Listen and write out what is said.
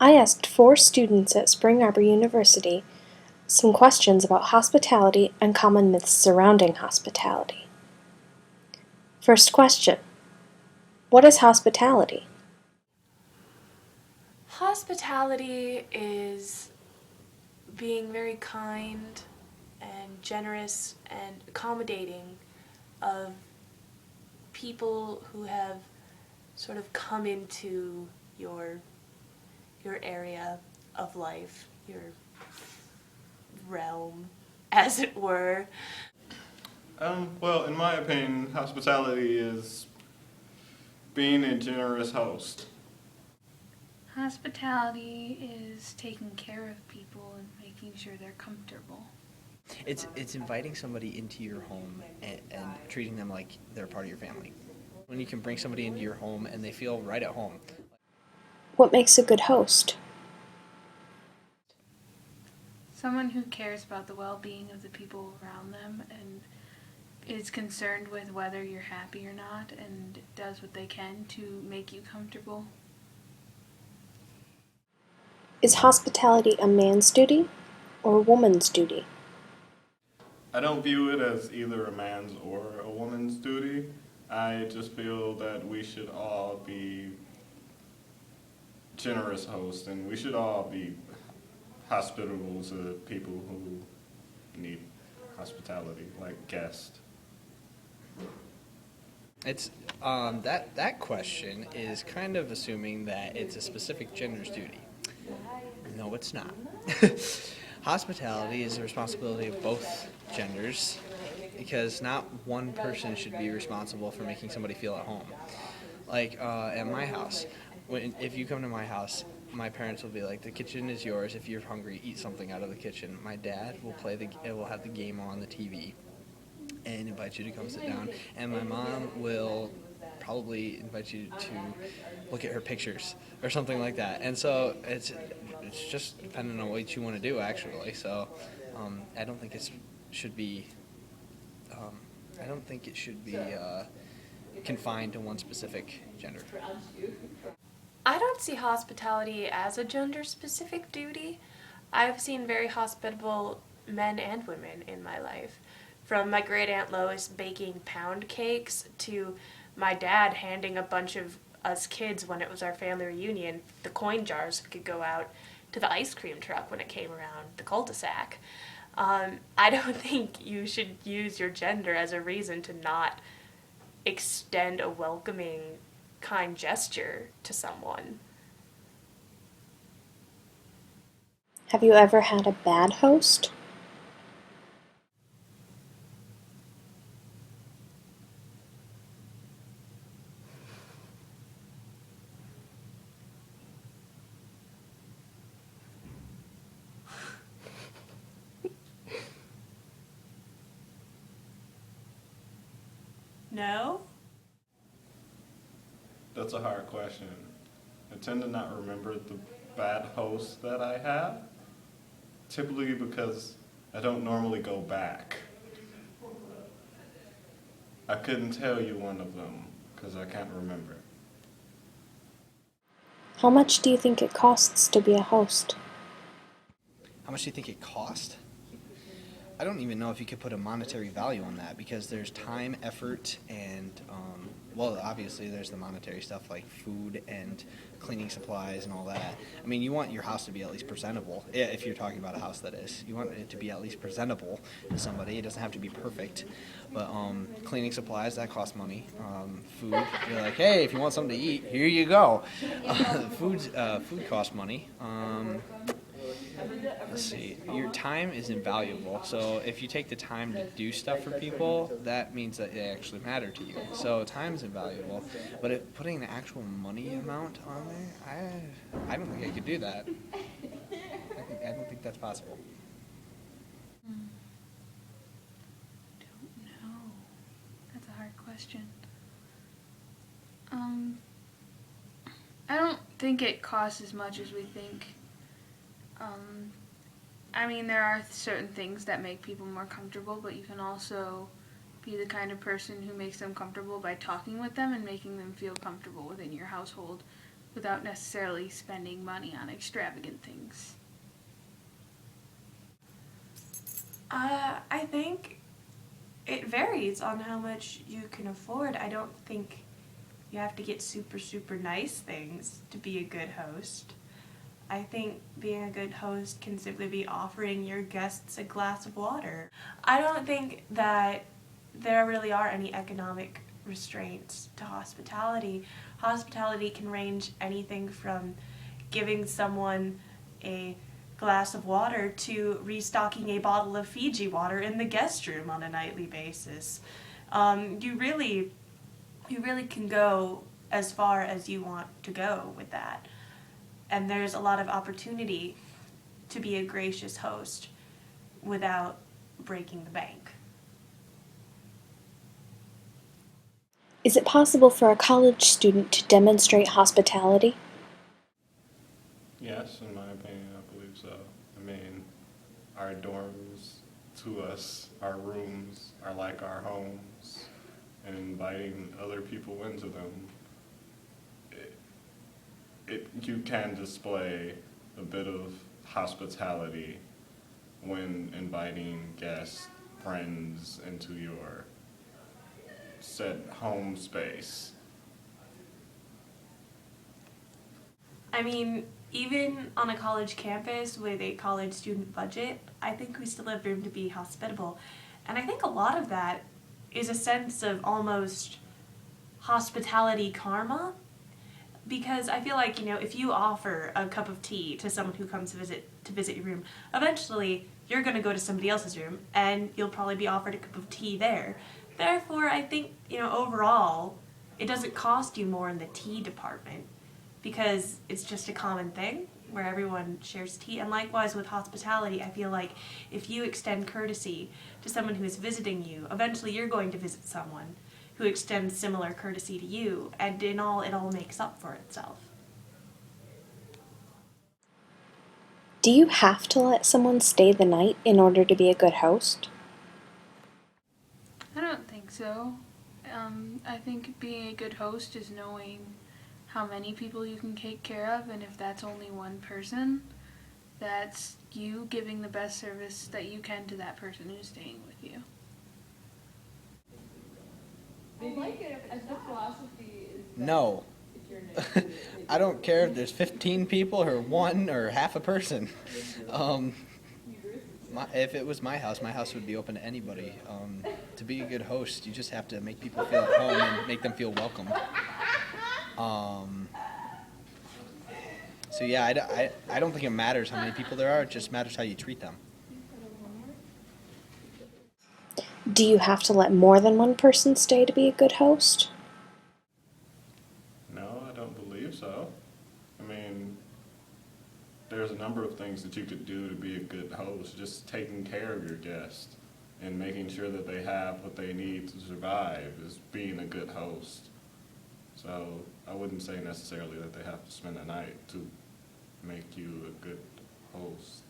I asked 4 students at Spring Arbor University some questions about hospitality and common myths surrounding hospitality. First question: what is hospitality? Hospitality is being very kind and generous and accommodating of people who have sort of come into your area of life, your realm, as it were. Well, in my opinion, hospitality is being a generous host. Hospitality is taking care of people and making sure they're comfortable. It's inviting somebody into your home and treating them like they're part of your family. When you can bring somebody into your home and they feel right at home. What makes a good host? Someone who cares about the well-being of the people around them and is concerned with whether you're happy or not and does what they can to make you comfortable. Is hospitality a man's duty or a woman's duty? I don't view it as either a man's or a woman's duty. I just feel that we should all be generous hosts and we should all be hospitable to people who need hospitality, like guests. It's that question is kind of assuming that it's a specific gender's duty. No, it's not. Hospitality is the responsibility of both genders because not one person should be responsible for making somebody feel at home. Like at my house, if you come to my house, my parents will be like, "The kitchen is yours. If you're hungry, eat something out of the kitchen." My dad will will have the game on the TV and invite you to come sit down. And my mom will probably invite you to look at her pictures or something like that. And so it's just depending on what you want to do, actually. So I don't think it should be. I don't think it should be confined to one specific gender. I don't see hospitality as a gender-specific duty. I've seen very hospitable men and women in my life. From my great aunt Lois baking pound cakes to my dad handing a bunch of us kids when it was our family reunion the coin jars so we could go out to the ice cream truck when it came around the cul-de-sac. I don't think you should use your gender as a reason to not extend a welcoming, kind gesture to someone. Have you ever had a bad host? No? That's a hard question. I tend to not remember the bad hosts that I have, typically because I don't normally go back. I couldn't tell you one of them because I can't remember. How much do you think it costs to be a host? How much do you think it cost? I don't even know if you could put a monetary value on that because there's time, effort, and well, obviously there's the monetary stuff like food and cleaning supplies and all that. I mean, you want your house to be at least presentable. If you're talking about a house, that is, you want it to be at least presentable to somebody. It doesn't have to be perfect, but cleaning supplies that costs money. Food, you're like, hey, if you want something to eat, here you go. Food costs money. Let's see. Your time is invaluable. So if you take the time to do stuff for people, that means that they actually matter to you. So time is invaluable. But putting the actual money amount on there, I don't think I could do that. I don't think that's possible. Don't know. That's a hard question. I don't think it costs as much as we think. I mean, there are certain things that make people more comfortable, but you can also be the kind of person who makes them comfortable by talking with them and making them feel comfortable within your household without necessarily spending money on extravagant things? I think it varies on how much you can afford. I don't think you have to get super, super nice things to be a good host. I think being a good host can simply be offering your guests a glass of water. I don't think that there really are any economic restraints to hospitality. Hospitality can range anything from giving someone a glass of water to restocking a bottle of Fiji water in the guest room on a nightly basis. You really can go as far as you want to go with that. And there's a lot of opportunity to be a gracious host without breaking the bank. Is it possible for a college student to demonstrate hospitality? Yes, in my opinion, I believe so. I mean, our dorms to us, our rooms are like our homes, and inviting other people into them, you can display a bit of hospitality when inviting guests, friends into your said home space. I mean, even on a college campus with a college student budget, I think we still have room to be hospitable. And I think a lot of that is a sense of almost hospitality karma. Because I feel like, if you offer a cup of tea to someone who comes to visit your room, eventually you're going to go to somebody else's room and you'll probably be offered a cup of tea there. Therefore, I think, overall, it doesn't cost you more in the tea department because it's just a common thing where everyone shares tea. And likewise with hospitality, I feel like if you extend courtesy to someone who is visiting you, eventually you're going to visit someone who extends similar courtesy to you, and it all makes up for itself. Do you have to let someone stay the night in order to be a good host? I don't think so. I think being a good host is knowing how many people you can take care of, and if that's only one person, that's you giving the best service that you can to that person who's staying with you. No. I don't care if there's 15 people or one or half a person. If it was my house would be open to anybody. To be a good host, you just have to make people feel at home and make them feel welcome. So yeah, I don't think it matters how many people there are. It just matters how you treat them. Do you have to let more than one person stay to be a good host? No, I don't believe so. I mean, there's a number of things that you could do to be a good host. Just taking care of your guests and making sure that they have what they need to survive is being a good host. So I wouldn't say necessarily that they have to spend the night to make you a good host.